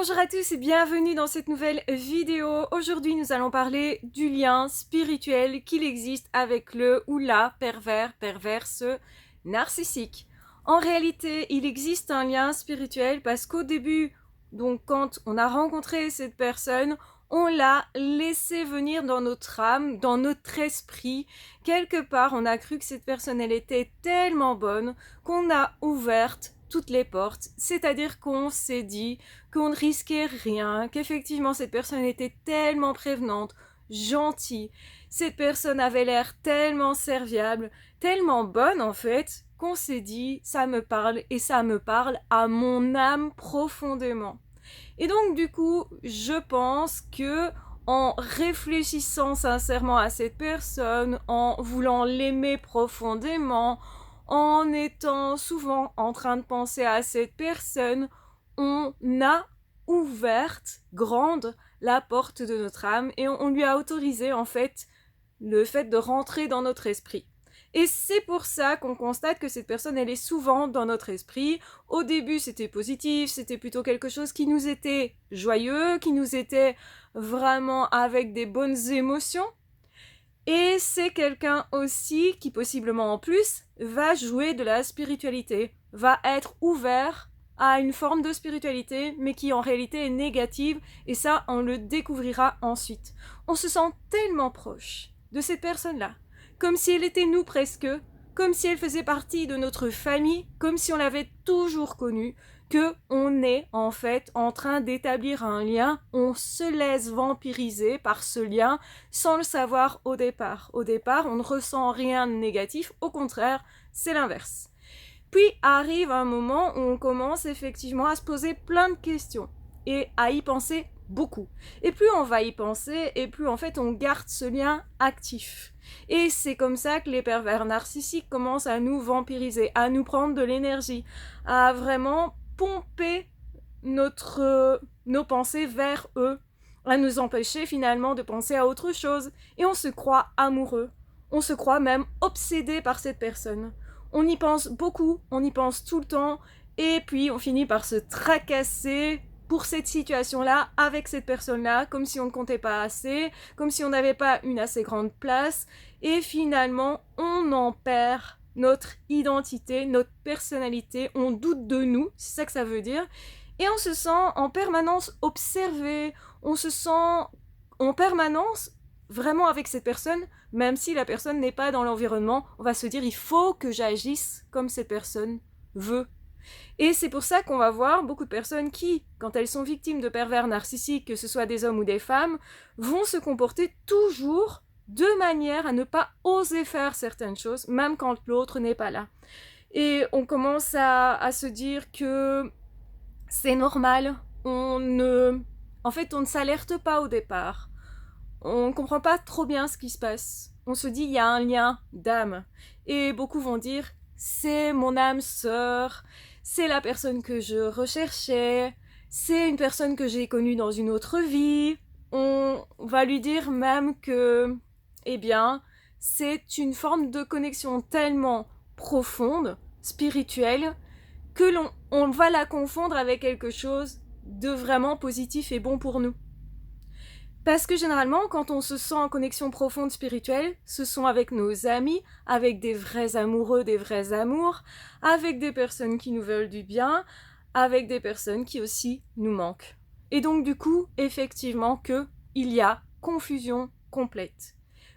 Bonjour à tous et bienvenue dans cette nouvelle vidéo. Aujourd'hui, nous allons parler du lien spirituel qu'il existe avec le ou la perverse narcissique. En réalité, il existe un lien spirituel parce qu'au début, donc quand on a rencontré cette personne, on l'a laissé venir dans notre âme, dans notre esprit. Quelque part, on a cru que cette personne, elle était tellement bonne qu'on a ouverte toutes les portes, c'est-à-dire qu'on s'est dit qu'on ne risquait rien, qu'effectivement cette personne était tellement prévenante, gentille, cette personne avait l'air tellement serviable, tellement bonne en fait, qu'on s'est dit ça me parle et ça me parle à mon âme profondément. Et donc du coup, je pense que en réfléchissant sincèrement à cette personne, en voulant l'aimer profondément, en étant souvent en train de penser à cette personne, on a ouverte, grande, la porte de notre âme et on lui a autorisé en fait le fait de rentrer dans notre esprit. Et c'est pour ça qu'on constate que cette personne, elle est souvent dans notre esprit. Au début, c'était positif, c'était plutôt quelque chose qui nous était joyeux, qui nous était vraiment avec des bonnes émotions. Et c'est quelqu'un aussi qui, possiblement en plus, va jouer de la spiritualité, va être ouvert à une forme de spiritualité, mais qui en réalité est négative, et ça, on le découvrira ensuite. On se sent tellement proche de cette personne-là, comme si elle était nous presque, comme si elle faisait partie de notre famille, comme si on l'avait toujours connue, que on est en fait en train d'établir un lien, on se laisse vampiriser par ce lien sans le savoir au départ. Au départ, on ne ressent rien de négatif, au contraire, c'est l'inverse. Puis arrive un moment où on commence effectivement à se poser plein de questions et à y penser beaucoup. Et plus on va y penser, et plus en fait on garde ce lien actif. Et c'est comme ça que les pervers narcissiques commencent à nous vampiriser, à nous prendre de l'énergie, à vraiment pomper nos pensées vers eux, à nous empêcher finalement de penser à autre chose. Et on se croit amoureux, on se croit même obsédé par cette personne. On y pense beaucoup, on y pense tout le temps, et puis on finit par se tracasser pour cette situation-là, avec cette personne-là, comme si on ne comptait pas assez, comme si on n'avait pas une assez grande place, et finalement, on en perd notre identité, notre personnalité, on doute de nous, c'est ça que ça veut dire, et on se sent en permanence observé, on se sent en permanence vraiment avec cette personne, même si la personne n'est pas dans l'environnement, on va se dire il faut que j'agisse comme cette personne veut. Et c'est pour ça qu'on va voir beaucoup de personnes qui, quand elles sont victimes de pervers narcissiques, que ce soit des hommes ou des femmes, vont se comporter toujours de manière à ne pas oser faire certaines choses, même quand l'autre n'est pas là. Et on commence à se dire que c'est normal, en fait, on ne s'alerte pas au départ. On ne comprend pas trop bien ce qui se passe. On se dit, il y a un lien d'âme. Et beaucoup vont dire, c'est mon âme sœur, c'est la personne que je recherchais, c'est une personne que j'ai connue dans une autre vie. On va lui dire même que, eh bien, c'est une forme de connexion tellement profonde, spirituelle, que on va la confondre avec quelque chose de vraiment positif et bon pour nous. Parce que généralement, quand on se sent en connexion profonde spirituelle, ce sont avec nos amis, avec des vrais amoureux, des vrais amours, avec des personnes qui nous veulent du bien, avec des personnes qui aussi nous manquent. Et donc du coup, effectivement, il y a confusion complète.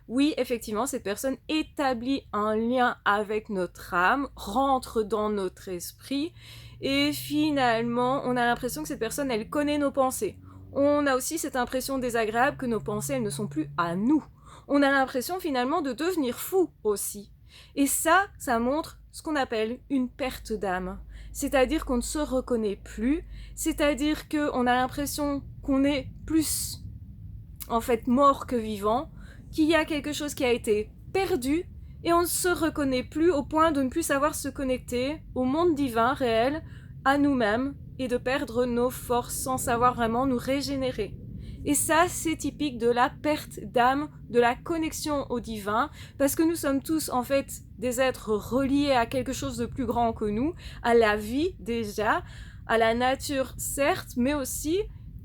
Oui, effectivement, cette personne établit un lien avec notre âme, rentre dans notre esprit, et finalement, on a l'impression que cette personne, elle connaît nos pensées. On a aussi cette impression désagréable que nos pensées, elles ne sont plus à nous. On a l'impression finalement de devenir fou aussi. Et ça montre ce qu'on appelle une perte d'âme. C'est-à-dire qu'on ne se reconnaît plus, c'est-à-dire qu'on a l'impression qu'on est plus en fait mort que vivant, qu'il y a quelque chose qui a été perdu et on ne se reconnaît plus au point de ne plus savoir se connecter au monde divin réel, à nous-mêmes, et de perdre nos forces sans savoir vraiment nous régénérer. Et ça, c'est typique de la perte d'âme, de la connexion au divin, parce que nous sommes tous en fait des êtres reliés à quelque chose de plus grand que nous, à la vie déjà, à la nature, certes, mais aussi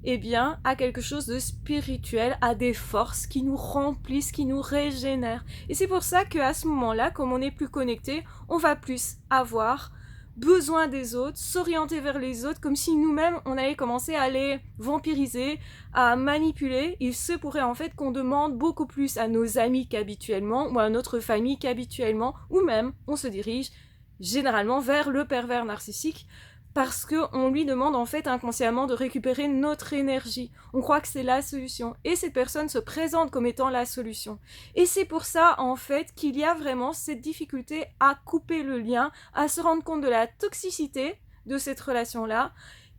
eh bien, à quelque chose de spirituel, à des forces qui nous remplissent, qui nous régénèrent. Et c'est pour ça qu'à ce moment-là, comme on est plus connecté, on va plus avoir besoin des autres, s'orienter vers les autres, comme si nous-mêmes, on allait commencer à les vampiriser, à manipuler. Il se pourrait en fait qu'on demande beaucoup plus à nos amis qu'habituellement, ou à notre famille qu'habituellement, ou même on se dirige généralement vers le pervers narcissique, parce qu'on lui demande en fait inconsciemment de récupérer notre énergie. On croit que c'est la solution. Et cette personne se présente comme étant la solution. Et c'est pour ça en fait qu'il y a vraiment cette difficulté à couper le lien, à se rendre compte de la toxicité de cette relation-là.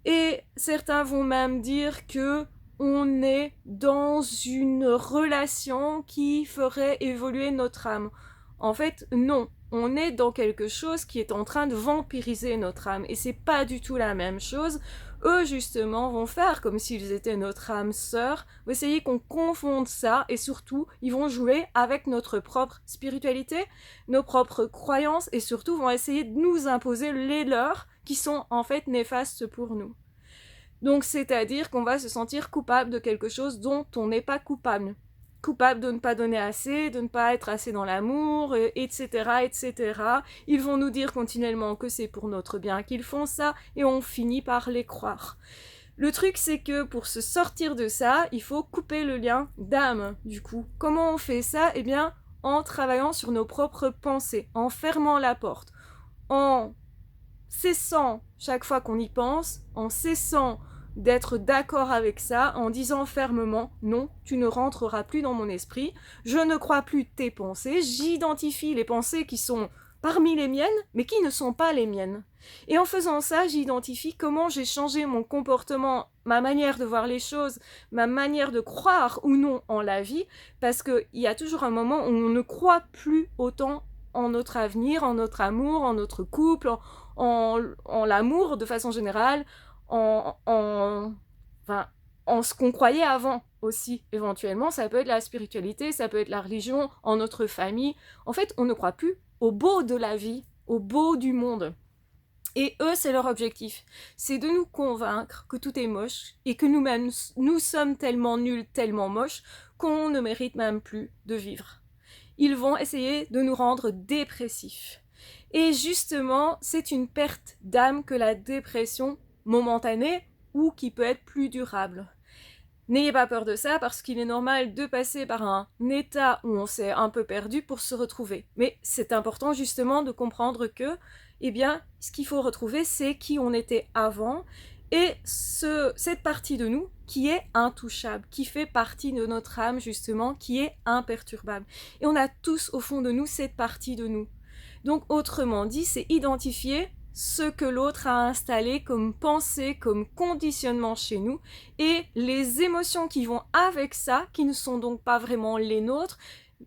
Et certains vont même dire que on est dans une relation qui ferait évoluer notre âme. En fait, non. On est dans quelque chose qui est en train de vampiriser notre âme. Et c'est pas du tout la même chose. Eux, justement, vont faire comme s'ils étaient notre âme sœur, vont essayer qu'on confonde ça, et surtout, ils vont jouer avec notre propre spiritualité, nos propres croyances, et surtout vont essayer de nous imposer les leurs, qui sont en fait néfastes pour nous. Donc, c'est-à-dire qu'on va se sentir coupable de quelque chose dont on n'est pas coupable. Coupable de ne pas donner assez, de ne pas être assez dans l'amour, etc., etc. Ils vont nous dire continuellement que c'est pour notre bien qu'ils font ça, et on finit par les croire. Le truc, c'est que pour se sortir de ça, il faut couper le lien d'âme, du coup. Comment on fait ça ? Eh bien, en travaillant sur nos propres pensées, en fermant la porte, en cessant chaque fois qu'on y pense, en cessant d'être d'accord avec ça, en disant fermement « Non, tu ne rentreras plus dans mon esprit, je ne crois plus tes pensées, j'identifie les pensées qui sont parmi les miennes, mais qui ne sont pas les miennes. Et en faisant ça, j'identifie comment j'ai changé mon comportement, ma manière de voir les choses, ma manière de croire ou non en la vie, parce qu'il y a toujours un moment où on ne croit plus autant en notre avenir, en notre amour, en notre couple, en l'amour de façon générale, en ce qu'on croyait avant aussi, éventuellement. Ça peut être la spiritualité, ça peut être la religion, en notre famille. En fait, on ne croit plus au beau de la vie, au beau du monde. Et eux, c'est leur objectif. C'est de nous convaincre que tout est moche et que nous-mêmes, nous sommes tellement nuls, tellement moches, qu'on ne mérite même plus de vivre. Ils vont essayer de nous rendre dépressifs. Et justement, c'est une perte d'âme que la dépression momentanée ou qui peut être plus durable. N'ayez pas peur de ça parce qu'il est normal de passer par un état où on s'est un peu perdu pour se retrouver. Mais c'est important justement de comprendre que, eh bien, ce qu'il faut retrouver, c'est qui on était avant et cette partie de nous qui est intouchable, qui fait partie de notre âme justement, qui est imperturbable. Et on a tous au fond de nous cette partie de nous. Donc autrement dit, c'est identifier ce que l'autre a installé comme pensée, comme conditionnement chez nous, et les émotions qui vont avec ça, qui ne sont donc pas vraiment les nôtres,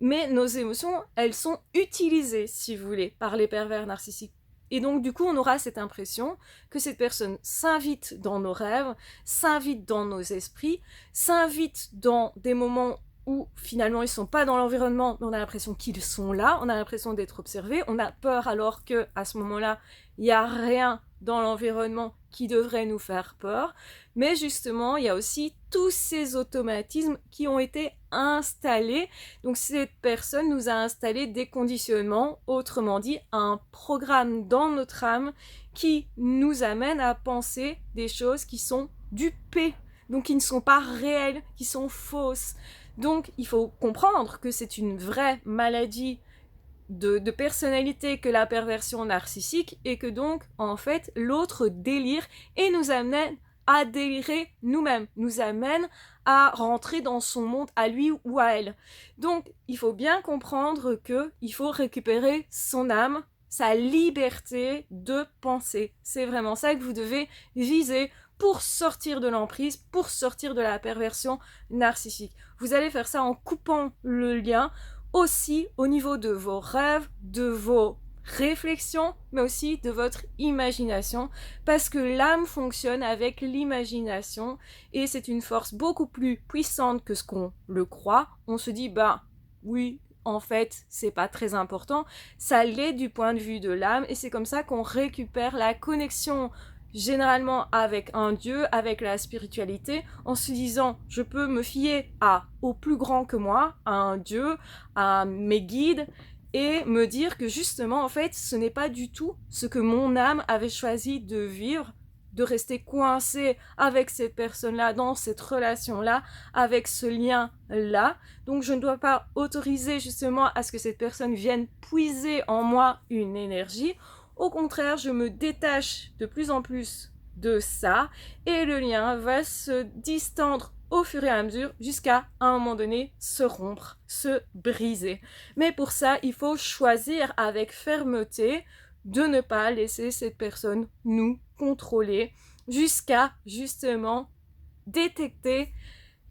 mais nos émotions, elles sont utilisées, si vous voulez, par les pervers narcissiques. Et donc du coup, on aura cette impression que cette personne s'invite dans nos rêves, s'invite dans nos esprits, s'invite dans des moments où finalement ils sont pas dans l'environnement, mais on a l'impression qu'ils sont là, on a l'impression d'être observés, on a peur alors que à ce moment-là, il n'y a rien dans l'environnement qui devrait nous faire peur, mais justement, il y a aussi tous ces automatismes qui ont été installés. Donc cette personne nous a installé des conditionnements, autrement dit, un programme dans notre âme qui nous amène à penser des choses qui sont dupées, donc qui ne sont pas réelles, qui sont fausses. Donc, il faut comprendre que c'est une vraie maladie de personnalité que la perversion narcissique et que donc, en fait, l'autre délire et nous amène à délirer nous-mêmes, nous amène à rentrer dans son monde à lui ou à elle. Donc, il faut bien comprendre qu'il faut récupérer son âme, sa liberté de penser. C'est vraiment ça que vous devez viser pour sortir de l'emprise, pour sortir de la perversion narcissique. Vous allez faire ça en coupant le lien aussi au niveau de vos rêves, de vos réflexions, mais aussi de votre imagination, parce que l'âme fonctionne avec l'imagination et c'est une force beaucoup plus puissante que ce qu'on le croit. On se dit, oui, en fait, c'est pas très important. Ça l'est du point de vue de l'âme et c'est comme ça qu'on récupère la connexion généralement avec un dieu, avec la spiritualité, en se disant je peux me fier au plus grand que moi, à un dieu, à mes guides, et me dire que justement en fait ce n'est pas du tout ce que mon âme avait choisi de vivre, de rester coincé avec cette personne-là, dans cette relation-là, avec ce lien-là. Donc je ne dois pas autoriser justement à ce que cette personne vienne puiser en moi une énergie. Au contraire, je me détache de plus en plus de ça et le lien va se distendre au fur et à mesure jusqu'à un moment donné se rompre, se briser. Mais pour ça, il faut choisir avec fermeté de ne pas laisser cette personne nous contrôler jusqu'à justement détecter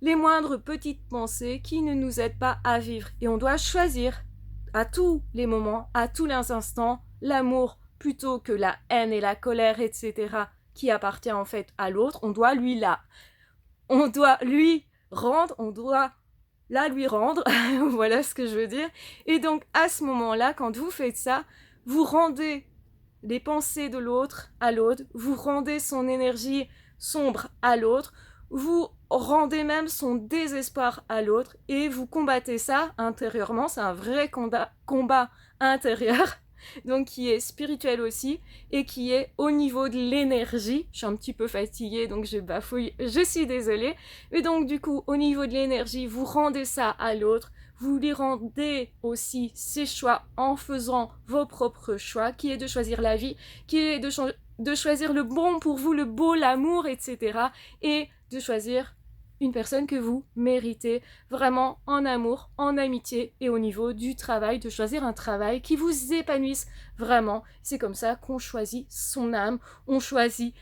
les moindres petites pensées qui ne nous aident pas à vivre. Et on doit choisir à tous les moments, à tous les instants, l'amour plutôt que la haine et la colère, etc., qui appartient en fait à l'autre. On doit lui rendre, on doit la lui rendre, voilà ce que je veux dire. Et donc à ce moment-là, quand vous faites ça, vous rendez les pensées de l'autre à l'autre, vous rendez son énergie sombre à l'autre, vous rendez même son désespoir à l'autre et vous combattez ça intérieurement. C'est un vrai combat intérieur, donc qui est spirituel aussi et qui est au niveau de l'énergie. Je suis un petit peu fatiguée donc je bafouille, je suis désolée. Et donc du coup au niveau de l'énergie, vous rendez ça à l'autre, vous lui rendez aussi ses choix en faisant vos propres choix, qui est de choisir la vie, qui est de choisir le bon pour vous, le beau, l'amour, etc. Et de choisir une personne que vous méritez vraiment en amour, en amitié et au niveau du travail, de choisir un travail qui vous épanouisse vraiment. C'est comme ça qu'on choisit son âme, on choisit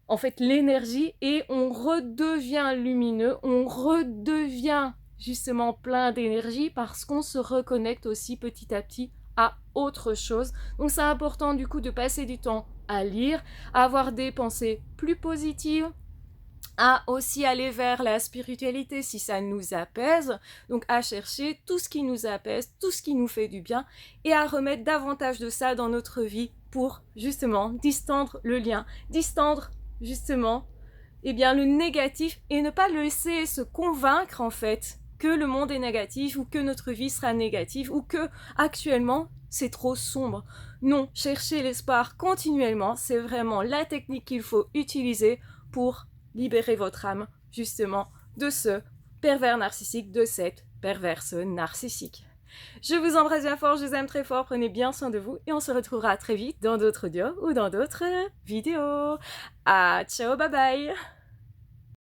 en fait l'énergie et on redevient lumineux, on redevient justement plein d'énergie parce qu'on se reconnecte aussi petit à petit à autre chose. Donc c'est important du coup de passer du temps à lire, à avoir des pensées plus positives, à aussi aller vers la spiritualité si ça nous apaise, donc à chercher tout ce qui nous apaise, tout ce qui nous fait du bien et à remettre davantage de ça dans notre vie pour justement distendre le lien, distendre justement le négatif et ne pas laisser se convaincre en fait que le monde est négatif ou que notre vie sera négative ou que actuellement c'est trop sombre. Non, chercher l'espoir continuellement, c'est vraiment la technique qu'il faut utiliser pour libérer votre âme justement de ce pervers narcissique, de cette perverse narcissique. Je vous embrasse bien fort, je vous aime très fort, prenez bien soin de vous et on se retrouvera très vite dans d'autres audios ou dans d'autres vidéos. Ah, ciao, bye bye!